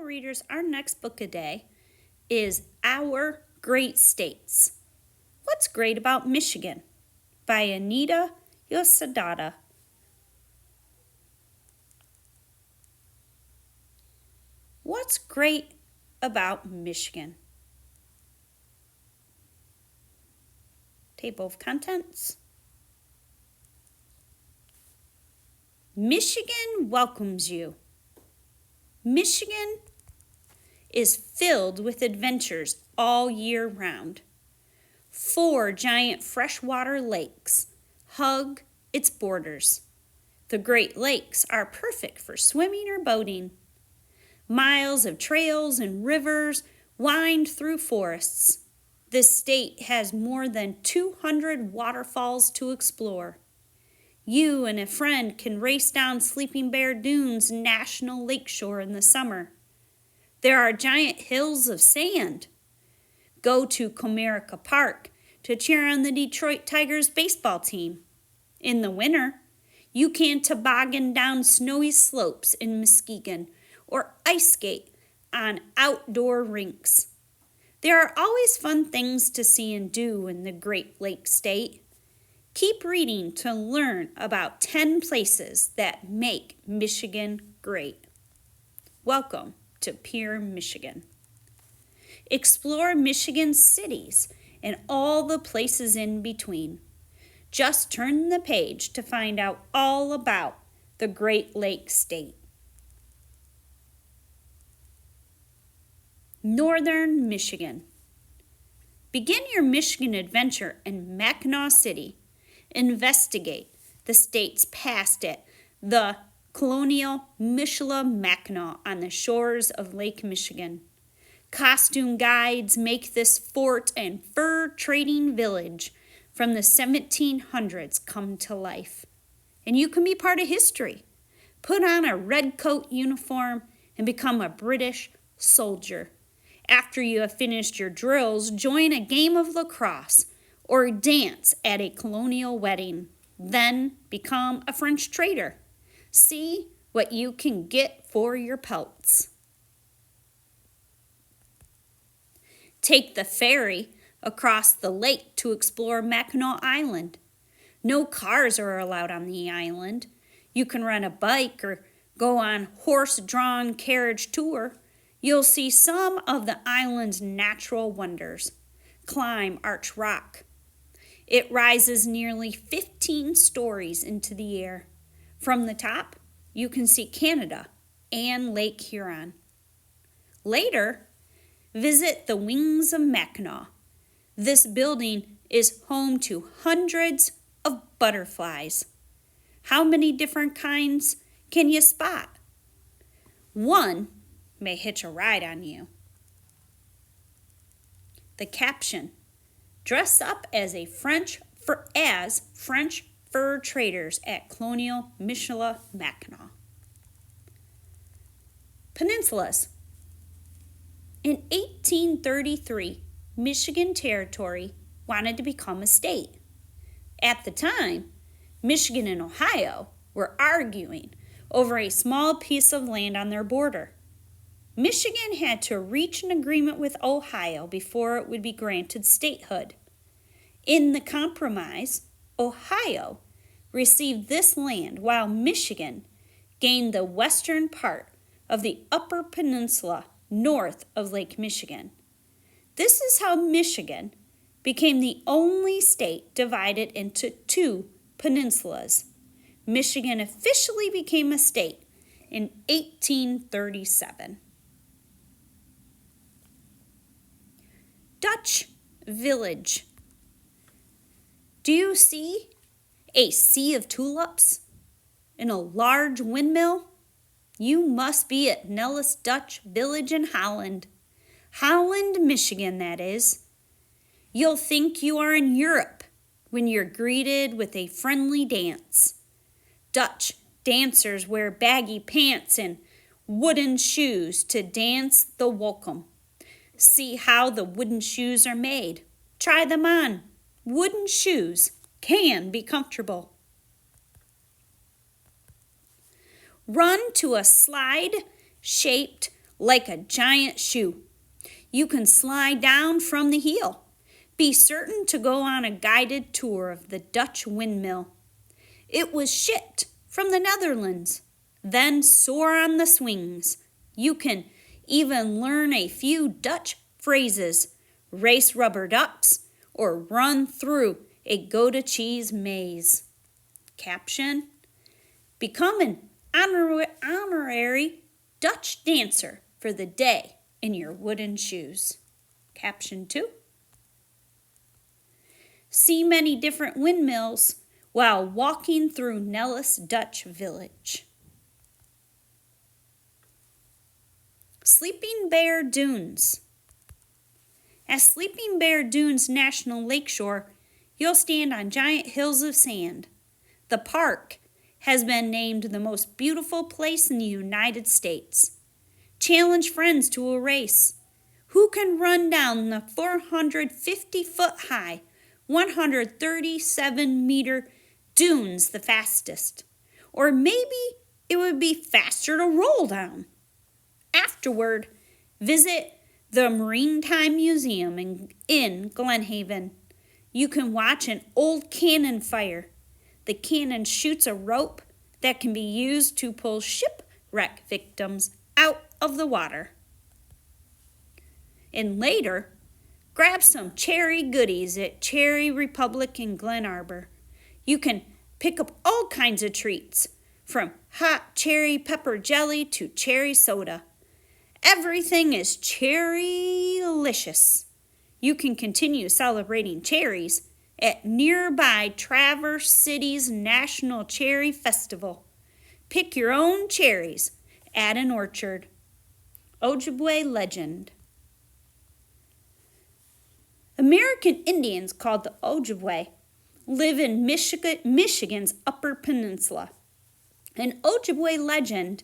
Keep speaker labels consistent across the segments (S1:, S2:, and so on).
S1: readers, our next book a day is Our Great States. What's Great About Michigan by Anita Yasuda. What's great about Michigan? Table of contents. Michigan welcomes you. Michigan is filled with adventures all year round. 4 giant freshwater lakes hug its borders. The Great Lakes are perfect for swimming or boating. Miles of trails and rivers wind through forests. This state has more than 200 waterfalls to explore. You and a friend can race down Sleeping Bear Dunes National Lakeshore in the summer. There are giant hills of sand. Go to Comerica Park to cheer on the Detroit Tigers baseball team. In the winter, you can toboggan down snowy slopes in Muskegon or ice skate on outdoor rinks. There are always fun things to see and do in the Great Lakes State. Keep reading to learn about 10 places that make Michigan great. Welcome to Pure Michigan. Explore Michigan's cities and all the places in between. Just turn the page to find out all about the Great Lakes State. Northern Michigan. Begin your Michigan adventure in Mackinac City. Investigate the state's past at the colonial Michilimackinac on the shores of Lake Michigan. Costume guides make this fort and fur trading village from the 1700s come to life. And you can be part of history. Put on a red coat uniform and become a British soldier. After you have finished your drills, join a game of lacrosse or dance at a colonial wedding. Then become a French trader. See what you can get for your pelts. Take the ferry across the lake to explore Mackinac Island. No cars are allowed on the island. You can rent a bike or go on horse-drawn carriage tour. You'll see some of the island's natural wonders. Climb Arch Rock. It rises nearly 15 stories into the air. From the top, you can see Canada and Lake Huron. Later, visit the Wings of Mackinac. This building is home to hundreds of butterflies. How many different kinds can you spot? One may hitch a ride on you. The caption: dress up as French fur traders at colonial Michilimackinac. Peninsulas. In 1833, Michigan Territory wanted to become a state. At the time, Michigan and Ohio were arguing over a small piece of land on their border. Michigan had to reach an agreement with Ohio before it would be granted statehood. In the compromise, Ohio received this land while Michigan gained the western part of the Upper Peninsula north of Lake Michigan. This is how Michigan became the only state divided into 2 peninsulas. Michigan officially became a state in 1837. Dutch Village. Do you see a sea of tulips and a large windmill? You must be at Nellis Dutch Village in Holland. Holland, Michigan, that is. You'll think you are in Europe when you're greeted with a friendly dance. Dutch dancers wear baggy pants and wooden shoes to dance the welcome. See how the wooden shoes are made. Try them on. Wooden shoes can be comfortable. Run to a slide-shaped like a giant shoe. You can slide down from the heel. Be certain to go on a guided tour of the Dutch windmill. It was shipped from the Netherlands. Then soar on the swings. You can even learn a few Dutch phrases, race rubber ducks, or run through a Gouda cheese maze. Caption: become an honorary Dutch dancer for the day in your wooden shoes. Caption 2: see many different windmills while walking through Nellis Dutch Village. Sleeping Bear Dunes. At Sleeping Bear Dunes National Lakeshore, you'll stand on giant hills of sand. The park has been named the most beautiful place in the United States. Challenge friends to a race. Who can run down the 450-foot-high, 137-meter dunes the fastest? Or maybe it would be faster to roll down. Afterward, visit the Maritime Museum in Glenhaven. You can watch an old cannon fire. The cannon shoots a rope that can be used to pull shipwreck victims out of the water. And later, grab some cherry goodies at Cherry Republic in Glen Arbor. You can pick up all kinds of treats, from hot cherry pepper jelly to cherry soda. Everything is cherry-licious. You can continue celebrating cherries at nearby Traverse City's National Cherry Festival. Pick your own cherries at an orchard. Ojibwe legend. American Indians, called the Ojibwe, live in Michigan's Upper Peninsula. An Ojibwe legend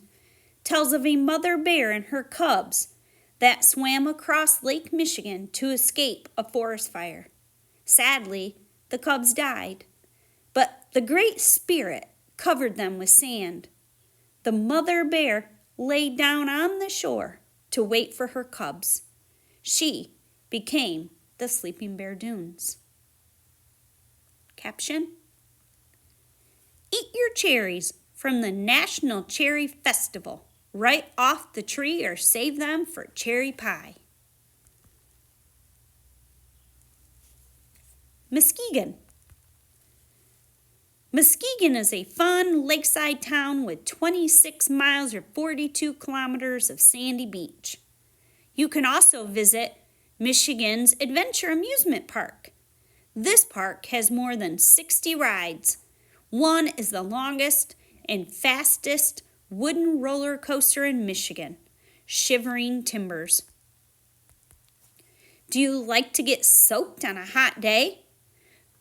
S1: tells of a mother bear and her cubs that swam across Lake Michigan to escape a forest fire. Sadly, the cubs died, but the Great Spirit covered them with sand. The mother bear lay down on the shore to wait for her cubs. She became the Sleeping Bear Dunes. Caption: eat your cherries from the National Cherry Festival right off the tree, or save them for cherry pie. Muskegon. Muskegon is a fun lakeside town with 26 miles or 42 kilometers of sandy beach. You can also visit Michigan's Adventure Amusement Park. This park has more than 60 rides. One is the longest and fastest wooden roller coaster in Michigan, Shivering Timbers. Do you like to get soaked on a hot day?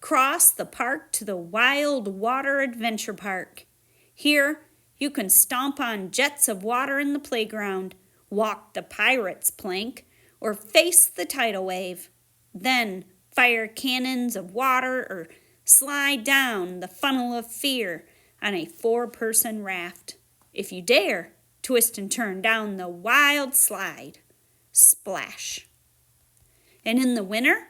S1: Cross the park to the Wild Water Adventure Park. Here, you can stomp on jets of water in the playground, walk the pirate's plank, or face the tidal wave. Then fire cannons of water or slide down the funnel of fear on a 4-person raft. If you dare, twist and turn down the wild slide. Splash. And in the winter,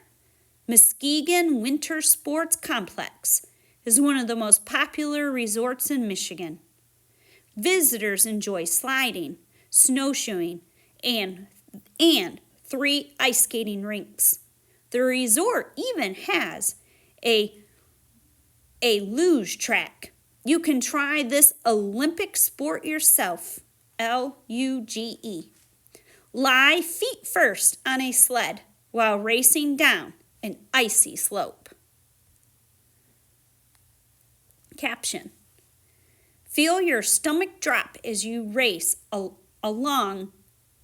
S1: Muskegon Winter Sports Complex is one of the most popular resorts in Michigan. Visitors enjoy sliding, snowshoeing, and 3 ice skating rinks. The resort even has a luge track. You can try this Olympic sport yourself, Luge. Lie feet first on a sled while racing down an icy slope. Caption: feel your stomach drop as you race along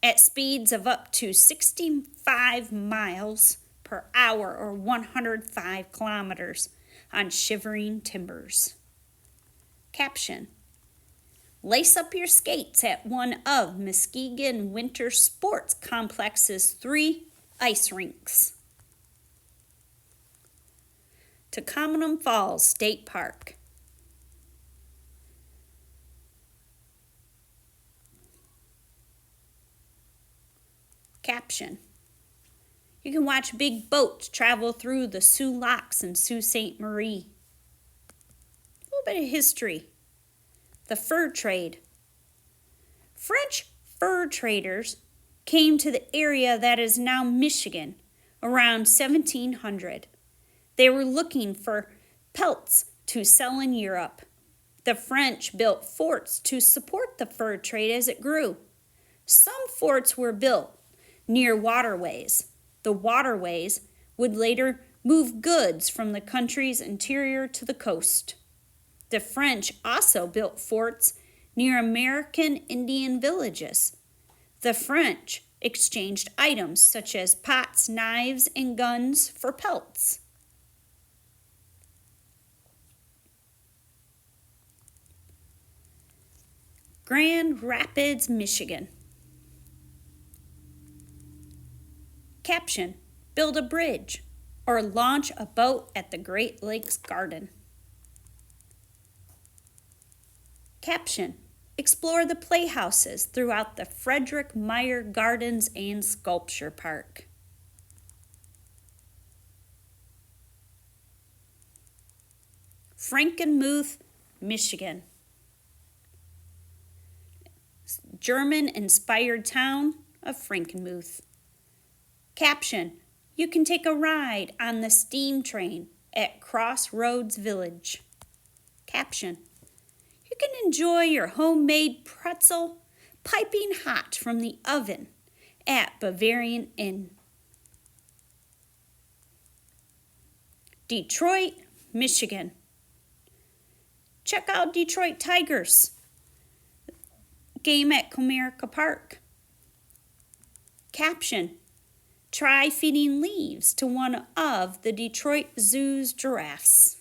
S1: at speeds of up to 65 miles per hour or 105 kilometers on Shivering Timbers. Caption: lace up your skates at one of Muskegon Winter Sports Complex's 3 ice rinks. Taconic Falls State Park. Caption. You can watch big boats travel through the Soo Locks and Sault Ste. Marie. A little bit of history. The fur trade. French fur traders came to the area that is now Michigan around 1700. They were looking for pelts to sell in Europe. The French built forts to support the fur trade as it grew. Some forts were built near waterways. The waterways would later move goods from the country's interior to the coast. The French also built forts near American Indian villages. The French exchanged items such as pots, knives, and guns for pelts. Grand Rapids, Michigan. Caption, build a bridge or launch a boat at the Great Lakes Garden. Caption, explore the playhouses throughout the Frederick Meyer Gardens and Sculpture Park. Frankenmuth, Michigan. German-inspired town of Frankenmuth. Caption, you can take a ride on the steam train at Crossroads Village. Caption, you can enjoy your homemade pretzel piping hot from the oven at Bavarian Inn. Detroit, Michigan. Check out Detroit Tigers game at Comerica Park. Caption, try feeding leaves to one of the Detroit Zoo's giraffes.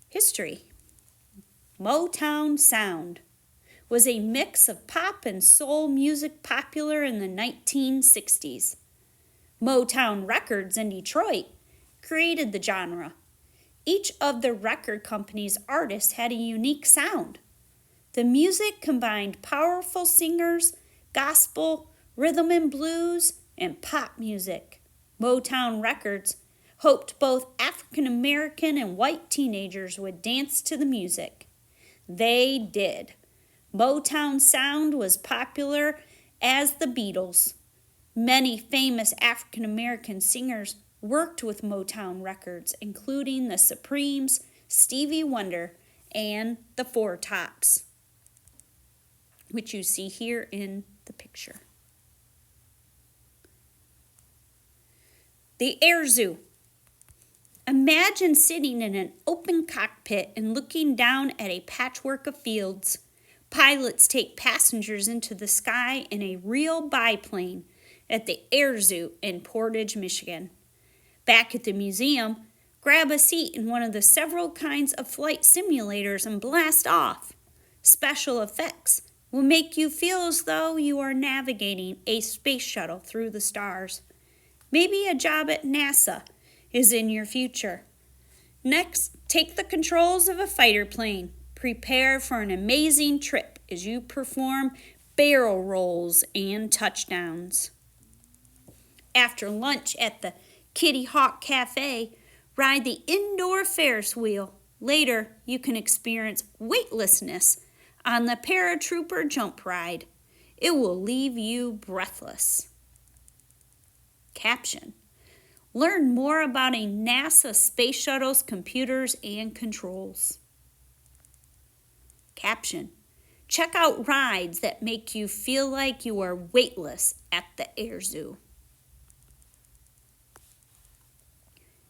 S1: History. Motown sound was a mix of pop and soul music popular in the 1960s. Motown Records in Detroit created the genre. Each of the record company's artists had a unique sound. The music combined powerful singers, gospel, rhythm and blues, and pop music. Motown Records hoped both African American and white teenagers would dance to the music. They did. Motown sound was popular as the Beatles. Many famous African American singers worked with Motown Records, including the Supremes, Stevie Wonder, and the Four Tops, which you see here in the picture. The Air Zoo. Imagine sitting in an open cockpit and looking down at a patchwork of fields. Pilots take passengers into the sky in a real biplane at the Air Zoo in Portage, Michigan. Back at the museum, grab a seat in one of the several kinds of flight simulators and blast off. Special effects will make you feel as though you are navigating a space shuttle through the stars. Maybe a job at NASA is in your future. Next, take the controls of a fighter plane. Prepare for an amazing trip as you perform barrel rolls and touchdowns. After lunch at the Kitty Hawk Cafe, ride the indoor Ferris wheel. Later, you can experience weightlessness on the paratrooper jump ride. It will leave you breathless. Caption, learn more about a NASA space shuttle's computers and controls. Caption, check out rides that make you feel like you are weightless at the Air Zoo.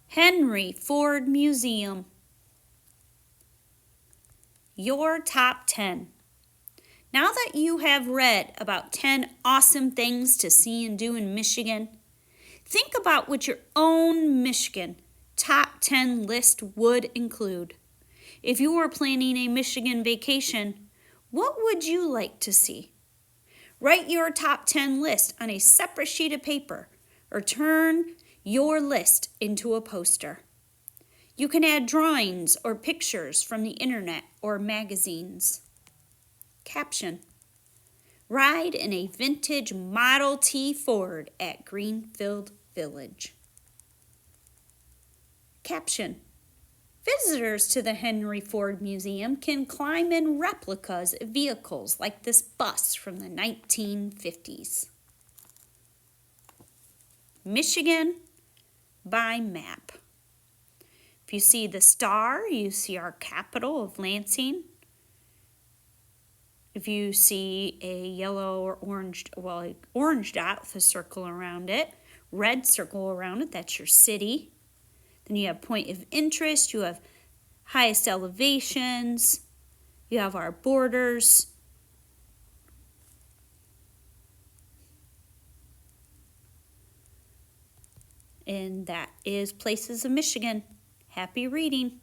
S1: Henry Ford Museum. Your top 10. Now that you have read about 10 awesome things to see and do in Michigan, think about what your own Michigan top 10 list would include. If you were planning a Michigan vacation, what would you like to see? Write your top 10 list on a separate sheet of paper or turn your list into a poster. You can add drawings or pictures from the internet or magazines. Caption, Ride in a vintage Model T Ford at Greenfield Village. Caption: visitors to the Henry Ford Museum can climb in replicas of vehicles like this bus from the 1950s. Michigan by map. If you see the star, you see our capital of Lansing. If you see a yellow or orange dot with a circle around it, red circle around it, that's your city. Then you have point of interest, you have highest elevations, you have our borders. And that is Places of Michigan. Happy reading.